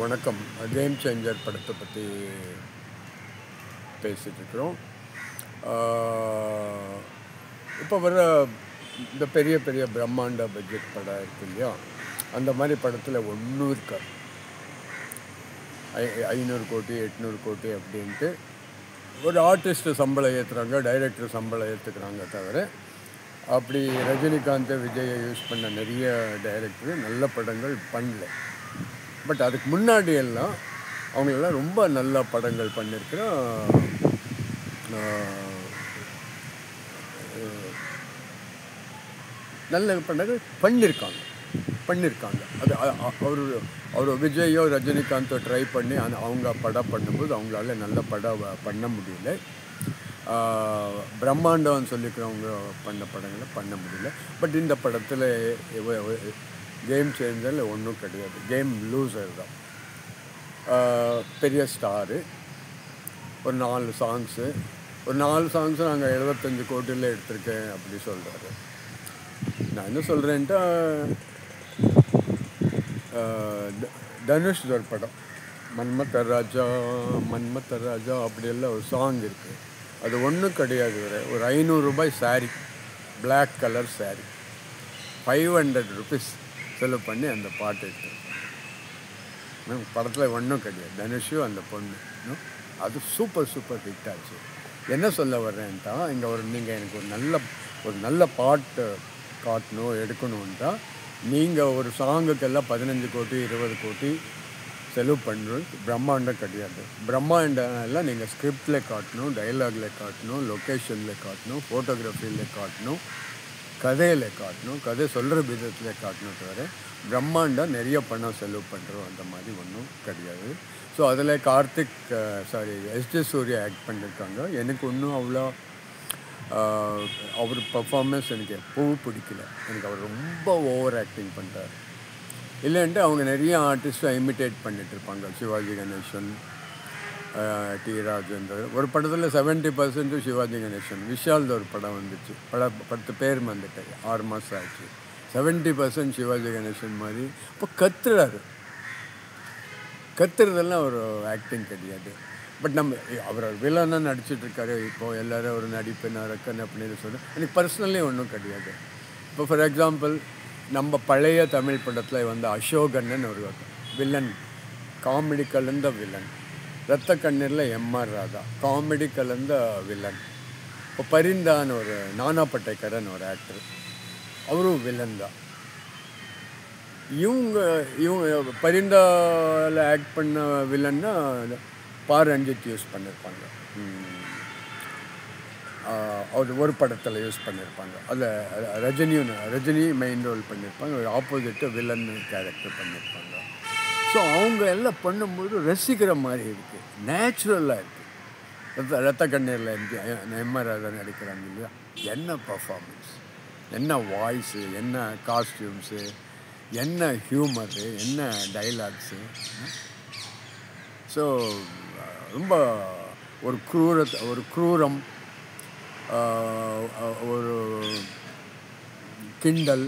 வணக்கம். Game changer படத்தை பற்றி பேசிகிட்ருக்குறோம். இப்போ வர இந்த பெரிய பெரிய பிரம்மாண்ட பட்ஜெட் படம் இருக்கு இல்லையா, அந்த மாதிரி படத்தில் ஒன்றும் இருக்காது. 500 கோடி 800 கோடி அப்படின்ட்டு ஒரு ஆர்டிஸ்ட்டு சம்பளம் ஏற்றுறாங்க, டைரக்டர் சம்பளம் ஏற்றுக்கிறாங்க. தவிர அப்படி ரஜினிகாந்த் விஜயை யூஸ் பண்ண நிறைய டைரக்டர் நல்ல படங்கள் பண்ணல. பட் அதுக்கு முன்னாடி எல்லாம் அவங்களெல்லாம் ரொம்ப நல்ல படங்கள் பண்ணியிருக்கிற நல்ல படங்கள் பண்ணியிருக்காங்க. அது அவர் விஜயோ ரஜினிகாந்தோ ட்ரை பண்ணி அவங்க படம் பண்ணும்போது அவங்களால நல்ல படம் பண்ண முடியல. பிரம்மாண்டம்னு சொல்லிக்கிறவங்க பண்ண படங்களை பண்ண முடியல. பட் இந்த படத்தில் கேம் சேஞ்சரில் ஒன்றும் கிடையாது. கேம் லூசர் தான். பெரிய ஸ்டாரு, ஒரு 4 சாங்ஸு நாங்கள் 75 கோடியில் எடுத்திருக்கேன் அப்படி சொல்கிறாரு. நான் என்ன சொல்கிறேன்ட்டா, தனுஷ் ஒரு படம் மன்மத ராஜா அப்படியெல்லாம் ஒரு சாங் இருக்குது. அது ஒன்றும் கிடையாது. ஒரு 500 ரூபாய் sari, black colour sari, 500 rupees செலவு பண்ணி அந்த பாட்டு எடுத்து படத்தில் ஒன்றும் கிடையாது. தனுஷும் அந்த பொண்ணு அது சூப்பர் ஹிட் ஆச்சு. என்ன சொல்ல வர்றேன்ட்டா, இங்கே நீங்கள் எனக்கு ஒரு நல்ல பாட்டு காட்டணும் எடுக்கணுன்ட்டா நீங்கள் ஒரு சாங்குக்கெல்லாம் 15 கோடி 20 கோடி செலவு பண்ணுறது பிரம்மாண்டம் கிடையாது. பிரம்மாண்டம் எல்லாம் நீங்கள் ஸ்கிரிப்டில் காட்டணும், டைலாகில் காட்டணும், லொக்கேஷனில் காட்டணும், ஃபோட்டோகிராஃபியில் காட்டணும், கதையில் காட்டணும், கதை சொல்கிற விதத்தில் காட்டணும். தவிர பிரம்மாண்டம் நிறைய பணம் செலவு பண்ணுறோம் அந்த மாதிரி ஒன்றும் கிடையாது. ஸோ அதில் எஸ்ஜே சூர்யா ஆக்ட் பண்ணியிருக்காங்க. எனக்கு ஒன்றும் அவ்வளோ அவர் பர்ஃபார்மன்ஸ் எனக்கு எப்பவும் பிடிக்கல. எனக்கு அவர் ரொம்ப ஓவர் ஆக்டிங் பண்ணுறாரு. இல்லைன்ட்டு அவங்க நிறைய ஆர்டிஸ்ட்டை இமிட்டேட் பண்ணிகிட்ருப்பாங்க. சிவாஜி கணேசன், டி ராஜேந்தர். ஒரு படத்தில் 70% சிவாஜி கணேசன். விஷால்து ஒரு படம் வந்துச்சு, 10 பேர் வந்துட்டு 6 மாதம் ஆச்சு. 70% சிவாஜி கணேசன் மாதிரி. இப்போ கத்துறதெல்லாம் ஒரு ஆக்டிங் கிடையாது. பட் அவர் வில்லனாக நடிச்சிட்ருக்காரு. இப்போது எல்லோரும் ஒரு நடிப்பு நரக்கன் அப்படின்னு சொல்லி எனக்கு பர்சனலி ஒன்றும் கிடையாது. இப்போ ஃபார் எக்ஸாம்பிள், நம்ம பழைய தமிழ் படத்தில் வந்து அசோகன்னு ஒரு வில்லன், காமெடி கலந்த வில்லன். ரத்த கண்ணீரில் எம்ஆர் ராதா, காமெடி கலந்த வில்லன். இப்போ பரிந்தான்னு ஒரு நானா பட்டேக்கரன் ஒரு ஆக்டர், அவரும் வில்லன் தான். இவங்க பரிந்தாவில் ஆக்ட் பண்ண வில்லன்னா ரஞ்சித் யூஸ் பண்ணியிருப்பாங்க. அவர் ஒரு படத்தில் யூஸ் பண்ணியிருப்பாங்க. அதில் ரஜினி மெயின் ரோல் பண்ணியிருப்பாங்க. ஒரு ஆப்போசிட்டு வில்லன் கேரக்டர் பண்ணியிருப்பாங்க. ஸோ அவங்க எல்லாம் பண்ணும்போது ரசிக்கிற மாதிரி இருக்குது, நேச்சுரலாக இருக்குது. ரத்த கண்ணீரில் எம்ஆர் ராதா நடிக்கிறாங்க இல்லையா, என்ன பர்ஃபார்மன்ஸ், என்ன வாய்ஸு, என்ன காஸ்டியூம்ஸு, என்ன ஹியூமரு, என்ன டைலாக்ஸு. ஸோ ரொம்ப ஒரு க்ரூரம், ஒரு கிண்டல்,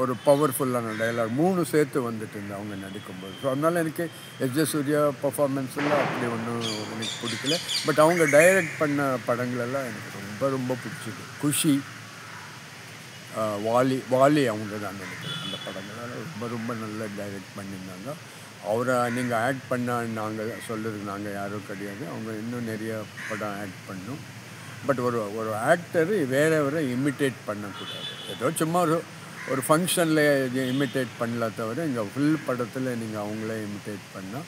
ஒரு பவர்ஃபுல்லான டைலாக் 3 சேர்த்து வந்துட்டு இருந்தேன் அவங்க நடிக்கும்போது. ஸோ அதனால் எனக்கு எஸ்ஜே சூர்யா பர்ஃபார்மன்ஸெல்லாம் அப்படி ஒன்றும் எனக்கு பிடிக்கல. பட் அவங்க டைரக்ட் பண்ண படங்களெல்லாம் எனக்கு ரொம்ப பிடிச்சிது. குஷி, வாலி அவங்க தான் நினைக்கிறேன். அந்த படங்களால் ரொம்ப நல்லா டைரக்ட் பண்ணியிருந்தாங்க. அவரை நீங்கள் ஆக்ட் பண்ண நாங்கள் சொல்கிறதுக்கு நாங்கள் யாரும் கிடையாது. அவங்க இன்னும் நிறைய படம் ஆக்ட் பண்ணணும். பட் ஒரு ஆக்டர் வேறவரை இமிட்டேட் பண்ணக்கூடாது. ஏதோ சும்மா ஒரு ஃபங்க்ஷனில் இமிட்டேட் பண்ணல தவிர இங்கே ஃபுல் படத்தில் நீங்கள் அவங்களே இமிட்டேட் பண்ணால்.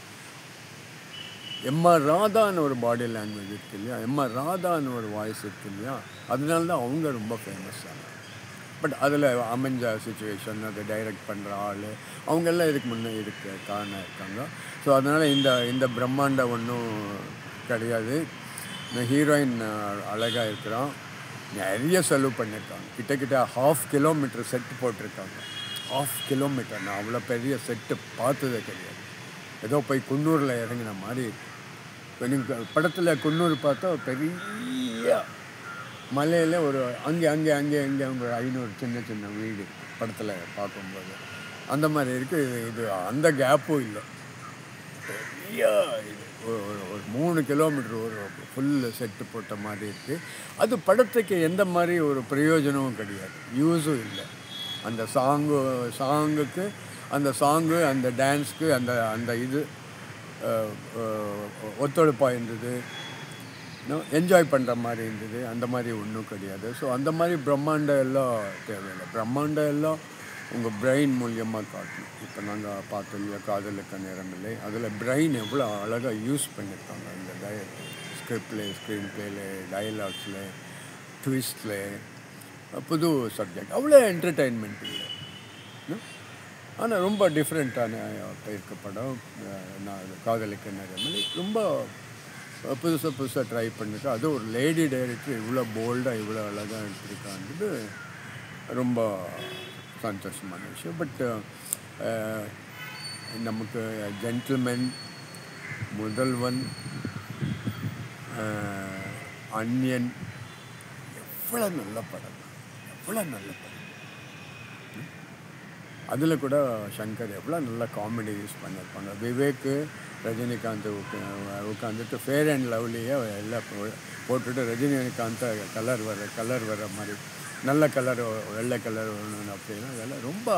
எம்ஆர் ராதான்னு ஒரு பாடி லாங்குவேஜ் இருக்கு இல்லையா, எம்ஆர் ராதான்னு ஒரு வாய்ஸ் இருக்கு இல்லையா, அதனால தான் அவங்க ரொம்ப ஃபேமஸ் ஆனாங்க. பட் அதில் அமைஞ்ச சுச்சுவேஷன், அதை டைரக்ட் பண்ணுற ஆள், அவங்கெல்லாம் இதுக்கு முன்னே காரணம் இருக்காங்க. ஸோ அதனால் இந்த பிரம்மாண்டம் ஒன்றும் கிடையாது. இந்த ஹீரோயின் அழகாக இருக்கிறான், நிறைய செலவு பண்ணியிருக்காங்க. கிட்டத்தட்ட 1/2 கிலோமீட்டர் செட்டு போட்டிருக்காங்க. 1/2 கிலோமீட்டர். நான் அவ்வளோ பெரிய செட்டு பார்த்ததே கிடையாது. ஏதோ போய் குன்னூரில் இறங்கின மாதிரி. இப்போ நீங்கள் படத்தில் குன்னூர் பார்த்தா பெரிய மலையில் ஒரு அங்கே ஒரு 500 சின்ன வீடு படத்தில் பார்க்கும்போது அந்த மாதிரி இருக்குது. இது அந்த கேப்பும் இல்லை. பெரிய இது ஒரு 3 கிலோமீட்டர் ஒரு ஃபுல்லு செட்டு போட்ட மாதிரி இருக்குது. அது படத்துக்கு எந்த மாதிரி ஒரு பிரயோஜனமும் கிடையாது, யூஸும் இல்லை. அந்த சாங்குக்கு அந்த சாங்கு அந்த டான்ஸ்க்கு அந்த அந்த இது ஒத்துழைப்பாக இருந்தது, என்ஜாய் பண்ணுற மாதிரி இருந்தது. அந்த மாதிரி ஒன்றும் கிடையாது. ஸோ அந்த மாதிரி பிரம்மாண்டம் எல்லாம் தேவையில்லை. பிரம்மாண்டம் எல்லாம் உங்கள் பிரெயின் மூலியமாக காட்டணும். இப்போ நாங்கள் பார்த்தோம் இல்லையா காதலுக்கு நேரமில்லை, அதில் பிரெயின் எவ்வளோ அழகாக யூஸ் பண்ணியிருக்காங்க. அந்த ஸ்கிரிப்டில், ஸ்க்ரீன் பிளேயில், டயலாக்ஸில், ட்விஸ்டில், புது சப்ஜெக்ட், அவ்வளோ என்டர்டெயின்மெண்ட் இல்லை. ஆனால் ரொம்ப டிஃப்ரெண்ட்டான இருக்க படம். நான் காதலுக்கு நேரமில்லை ரொம்ப புதுசாக ட்ரை பண்ணியிருக்கேன். அது ஒரு லேடி டைரக்டர் இவ்வளோ போல்டாக இவ்வளோ அழகாக எடுத்திருக்கான்றது ரொம்ப சந்தோஷமான விஷயம். பட் நமக்கு ஜென்டில்மேன், முதல்வன், அன்னியன் எவ்வளோ நல்ல படம், எவ்வளோ நல்ல படம். அதில் கூட சங்கர் எவ்வளோ நல்ல காமெடி யூஸ் பண்ணியிருப்பாங்க. விவேக்கு, ரஜினிகாந்த் உட்காந்துட்டு ஃபேர் அண்ட் லவ்லியை எல்லாம் போட்டுட்டு ரஜினிகாந்தை கலர் வர மாதிரி நல்ல கலர், வெள்ளை கலர் வேணும் அப்படின்னா அதெல்லாம் ரொம்ப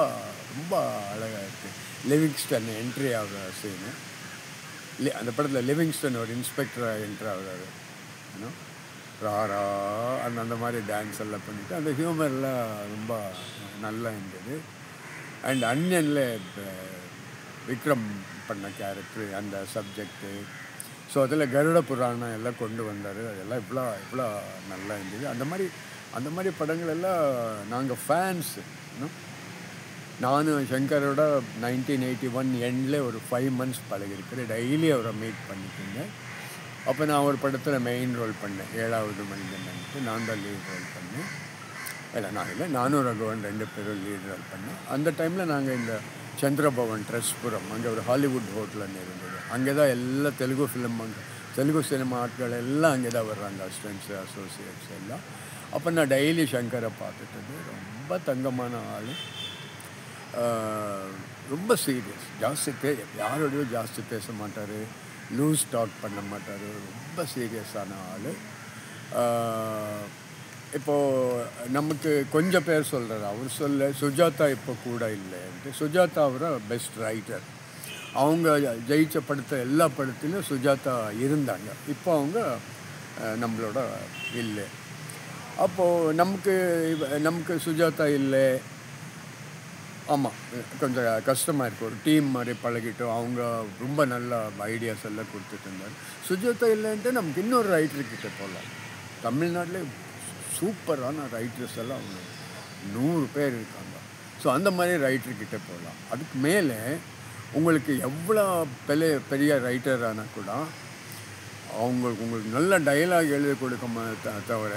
ரொம்ப அழகாக இருக்குது. லிவிங்ஸ்டன் என்ட்ரி ஆகிற சீனு, அந்த படத்தில் லிவிங்ஸ்டன் ஒரு இன்ஸ்பெக்டராக என்ட்ரி ஆகுறாரு, ராரா அந்த மாதிரி டான்ஸ் எல்லாம் பண்ணிவிட்டு அந்த ஹியூமர்லாம் ரொம்ப நல்லா இருந்தது. அண்ட் அன்னியனில் விக்ரம் பண்ண கேரக்டரு, அந்த சப்ஜெக்டு, ஸோ அதில் கருட புராணம் எல்லாம் கொண்டு வந்தார். அதெல்லாம் இவ்வளோ நல்லா இருந்தது. அந்த மாதிரி படங்கள் எல்லாம் நாங்கள் ஃபேன்ஸு. நானும் சங்கரோட 1981 எண்டில் ஒரு 5 months பழகிருக்கிறேன். டெய்லி அவரை மீட் பண்ணிட்டுருந்தேன். அப்போ நான் ஒரு படத்தில் மெயின் ரோல் பண்ணேன், 7வது மனிதன். நான் தான் லீட் ரோல் பண்ணேன். நானும் ரகுவன் 2 பேரும் லீட் ரோல் பண்ணேன். அந்த டைமில் நாங்கள் இந்த சந்திரபவன் ட்ரெஸ்புரம், அங்கே ஒரு ஹாலிவுட் ஹோட்டல்னு இருந்தது. அங்கே தான் எல்லா தெலுங்கு சினிமா ஆட்கள் எல்லாம் அங்கே தான் வர்றாங்க, அசிஸ்டன்ட்ஸு, அசோசியேட்ஸ் எல்லாம். அப்போ நான் டெய்லி சங்கரை பார்த்துட்டது. ரொம்ப தங்கமான ஆள், ரொம்ப சீரியஸ், யாரோடையும் ஜாஸ்தி பேச மாட்டார், லூஸ் டாக் பண்ண மாட்டார், ரொம்ப சீரியஸான ஆள். இப்போது நமக்கு கொஞ்சம் பேர் சொல்கிறார், அவர் சுஜாதா இப்போ கூட இல்லைன்ட்டு. சுஜாதா அவரை பெஸ்ட் ரைட்டர், அவங்க ஜெயிச்ச படத்தை எல்லா படத்துலையும் சுஜாதா இருந்தாங்க. இப்போ அவங்க நம்மளோட இல்லை. அப்போது நமக்கு சுஜாதா இல்லை. ஆமாம், கொஞ்சம் கஷ்டமாக இருக்குது. ஒரு டீம் மாதிரி பழகிட்டோம். அவங்க ரொம்ப நல்ல ஐடியாஸ் எல்லாம் கொடுத்துட்டு இருந்தார். சுஜாதா இல்லைன்ட்டு நமக்கு இன்னொரு ரைட்டர்கிட்ட போகலாம். தமிழ்நாட்டிலே சூப்பரான ரைட்டர்ஸ் எல்லாம் அவங்க 100 பேர் இருக்காங்க. ஸோ அந்த மாதிரி ரைட்டர்கிட்ட போகலாம். அதுக்கு மேலே உங்களுக்கு எவ்வளோ பெரிய ரைட்டர் ஆனால் கூட உங்களுக்கு நல்ல டைலாக் எழுதி கொடுக்க தவிர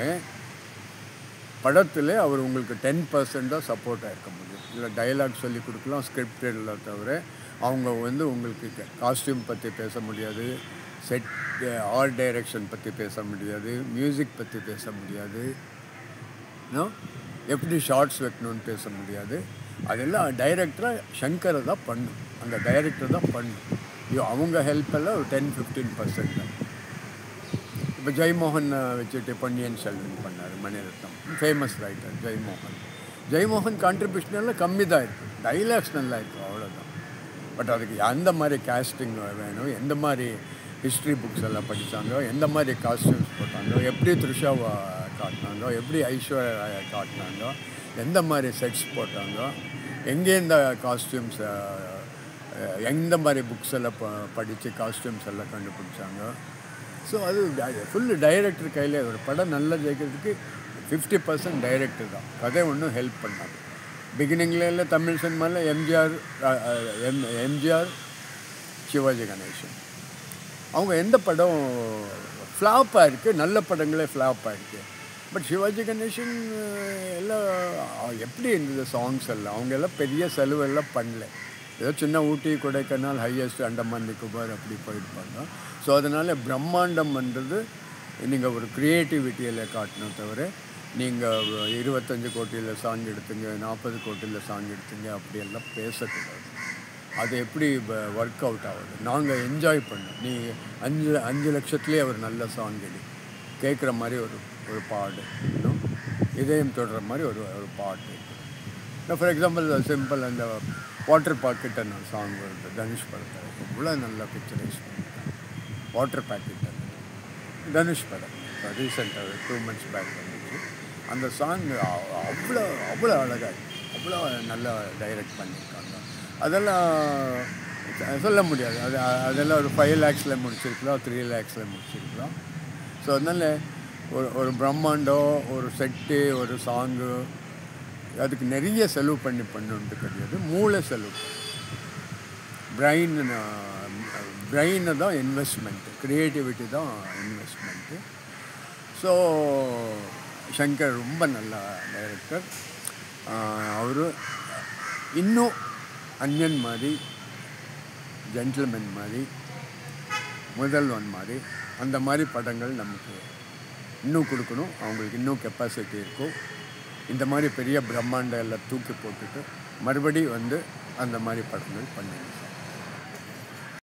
படத்தில் அவர் உங்களுக்கு 10% தான் சப்போர்ட்டாக இருக்க முடியும். இல்லை டைலாக் சொல்லி கொடுக்கலாம், ஸ்கிரிப்ட் எல்லாம் தவிர அவங்க உங்களுக்கு காஸ்டியூம் பற்றி பேச முடியாது, செட் ஆர்ட் டைரக்ஷன் பற்றி பேச முடியாது, மியூசிக் பற்றி பேச முடியாது, எப்படி ஷார்ட்ஸ் வைக்கணும்னு பேச முடியாது. அதெல்லாம் டைரக்டராக சங்கரை தான் பண்ணும், அந்த டைரக்டர் தான் பண்ணும். அவங்க ஹெல்ப்பெல்லாம் ஒரு 10-15% தான். இப்போ ஜெய்மோகன் வச்சுட்டு பொன்னியின் செல்வன் பண்ணார், மணிரத்னம், ஃபேமஸ் ரைட்டர் ஜெய்மோகன் கான்ட்ரிபியூஷன் எல்லாம் கம்மி தான் இருக்குது, டைலாக்ஸ் நல்லா இருக்குது, அவ்வளோதான். பட் அதுக்கு எந்த மாதிரி கேஸ்டிங் வேணும், எந்த மாதிரி ஹிஸ்ட்ரி புக்ஸ் எல்லாம் படித்தாங்க, எந்த மாதிரி காஸ்டியூம்ஸ் போட்டாங்க, எப்படி த்ரிஷாவை காட்டினாங்க, எப்படி ஐஸ்வர்யா காட்டினாங்க, எந்த மாதிரி செட்ஸ் போட்டாங்க, எங்கேருந்த காஸ்டியூம்ஸ், எந்த மாதிரி புக்ஸ் எல்லாம் படித்து காஸ்டியூம்ஸ் எல்லாம் கண்டுபிடிச்சாங்க. ஸோ அது ஃபுல்லு டைரக்டர் கையில். ஒரு படம் நல்லா ஜெயிக்கிறதுக்கு 50% டைரக்டர் தான், கதை ஒன்றும் ஹெல்ப் பண்ணாது. பிகினிங்கில் தமிழ் சினிமாவில் எம்ஜிஆர், சிவாஜி கணேசன், அவங்க எந்த படம் ஃப்ளாப்பாக இருக்குது, நல்ல படங்களே ஃப்ளாப்பாக இருக்குது. பட் சிவாஜி கணேசன் எல்லாம் எப்படி இருந்தது சாங்ஸ் எல்லாம், அவங்க எல்லாம் பெரிய செலவெல்லாம் பண்ணல. ஏதோ சின்ன ஊட்டி, கொடைக்கானல், ஹையஸ்ட் அண்டமான் நிக்கோபார் அப்படி போயிருப்பாங்க. ஸோ அதனால் பிரம்மாண்டம்ன்றது நீங்கள் ஒரு க்ரியேட்டிவிட்டியில் காட்டணும் தவிர நீங்கள் 25 கோடியில் சாங் எடுத்துங்க, 40 கோடியில் சாங் எடுத்துங்க அப்படியெல்லாம் பேசக்கூடாது. அது எப்படி ஒர்க் அவுட் ஆகுது. நாங்கள் என்ஜாய் பண்ணோம். நீ 5 லட்சத்துலேயே ஒரு நல்ல சாங் கேட்குற மாதிரி ஒரு பாடு, இன்னும் இதயம் தொடுற மாதிரி ஒரு பாட்டு. ஃபார் எக்ஸாம்பிள் சிம்பிள் அந்த வாட்டர் பாக்கெட்டுன்னு ஒரு சாங் வருது தனுஷ் படத்தில். இவ்வளோ நல்லா பிக்சரைஸ் பண்ணியிருக்காங்க. வாட்டர் பாக்கெட் தனுஷ் படம் இப்போ ரீசெண்டாக 2 months பேக் வந்துச்சு. அந்த சாங் அவ்வளோ அழகாக அவ்வளோ நல்லா டைரக்ட் பண்ணியிருக்காங்க. அதெல்லாம் சொல்ல முடியாது. அதெல்லாம் ஒரு 5 lakhs முடிச்சிருக்கலாம், 3 lakhs முடிச்சிருக்கலாம். ஸோ அதனால் ஒரு பிரம்மாண்டம், ஒரு செட்டு, ஒரு சாங்கு, அதுக்கு நிறைய செலவு பண்ணுன்ட்டு கிடையாது. மூளை செலவு, பிரெயினை தான் இன்வெஸ்ட்மெண்ட்டு, க்ரியேட்டிவிட்டி தான் இன்வெஸ்ட்மெண்ட்டு. ஸோ சங்கர் ரொம்ப நல்ல டைரக்டர். அவர் இன்னும் அன்யன் மாதிரி, ஜென்டில்மேன் மாதிரி, முதல்வன் மாதிரி அந்த மாதிரி படங்கள் நமக்கு இன்னும் கொடுக்கணும். அவங்களுக்கு இன்னும் கெப்பாசிட்டி இருக்கும். இந்த மாதிரி பெரிய பிரம்மாண்டம் எல்லாம் தூக்கி போட்டுட்டு மறுபடி அந்த மாதிரி படங்கள் பண்ணுங்க.